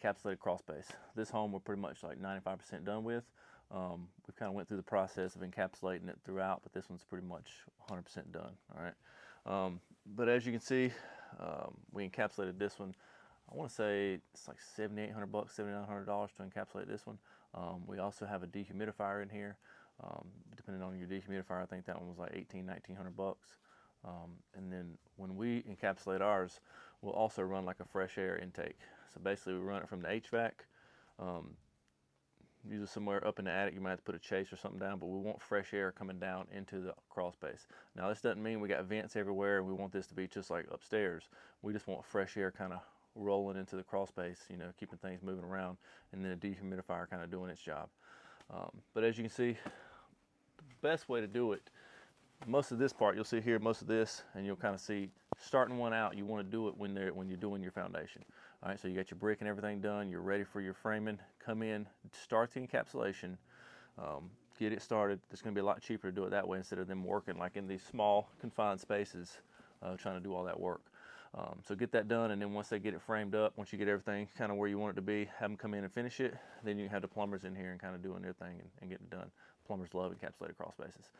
encapsulated crawl space. This home we're pretty much like 95% done with. We've kind of went through the process of encapsulating it throughout, but this one's pretty much 100% done. All right. But as you can see, we encapsulated this one. I want to say it's like $7,800, $7,900 to encapsulate this one. We also have a dehumidifier in here. Depending on your dehumidifier, I think that one was like $1,900 and then when we encapsulate ours, we'll also run like a fresh air intake. So basically we run it from the HVAC, usually somewhere up in the attic. You might have to put a chase or something down, but we want fresh air coming down into the crawl space. Now this doesn't mean we got vents everywhere and we want this to be just like upstairs. We just want fresh air kind of rolling into the crawl space, you know, keeping things moving around, and then a dehumidifier kind of doing its job. But as you can see, the best way to do it, most of this part, you'll see here most of this, and you'll kind of see starting one out, you want to do it when you're doing your foundation. All right, so you got your brick and everything done, you're ready for your framing, come in, start the encapsulation, get it started. It's going to be a lot cheaper to do it that way instead of them working like in these small confined spaces trying to do all that work. So get that done, and then once they get it framed up, once you get everything kind of where you want it to be, have them come in and finish it, then you can have the plumbers in here and kind of doing their thing and getting it done. Plumbers love encapsulated crawl spaces.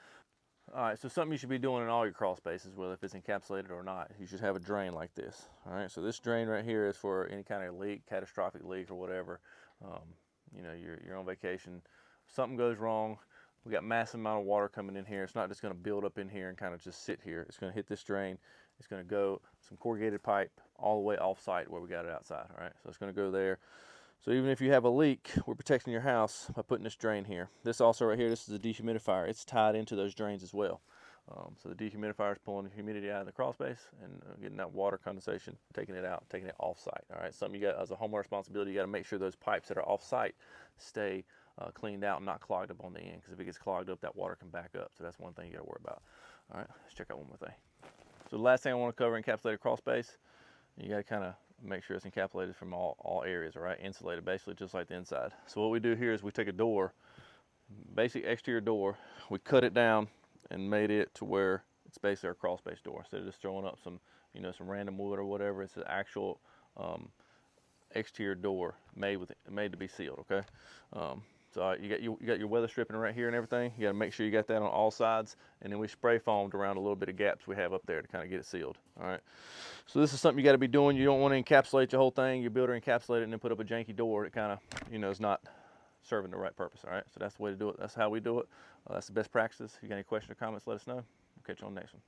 All right, so something you should be doing in all your crawl spaces, whether if it's encapsulated or not, you should have a drain like this. All right, so this drain right here is for any kind of leak, catastrophic leak or whatever. You know, you're on vacation, something goes wrong, we got massive amount of water coming in here. It's not just going to build up in here and kind of just sit here. It's going to hit this drain. It's going to go some corrugated pipe all the way off site where we got it outside. All right, so it's going to go there. So even if you have a leak, we're protecting your house by putting this drain here. This also right here, this is a dehumidifier. It's tied into those drains as well. So the dehumidifier is pulling the humidity out of the crawl space and getting that water condensation, taking it out, taking it off site. All right, something you got as a homeowner responsibility, you got to make sure those pipes that are off site stay cleaned out and not clogged up on the end, because if it gets clogged up, that water can back up. So that's one thing you got to worry about. All right, let's check out one more thing. So the last thing I want to cover, encapsulated crawl space. You got to kind of make sure it's encapsulated from all areas, all right? Insulated, basically just like the inside. So what we do here is we take a door, basic exterior door, we cut it down and made it to where it's basically our crawl space door. Instead of just throwing up some, you know, some random wood or whatever, it's an actual exterior door made to be sealed, okay? So you got your weather stripping right here and everything. You got to make sure you got that on all sides, and then we spray foamed around a little bit of gaps we have up there to kind of get it sealed. All right. So this is something you got to be doing. You don't want to encapsulate your whole thing. Your builder encapsulate it and then put up a janky door that kind of, you know, is not serving the right purpose. All right. So that's the way to do it. That's how we do it. That's the best practices. If you got any questions or comments, let us know. We'll catch you on the next one.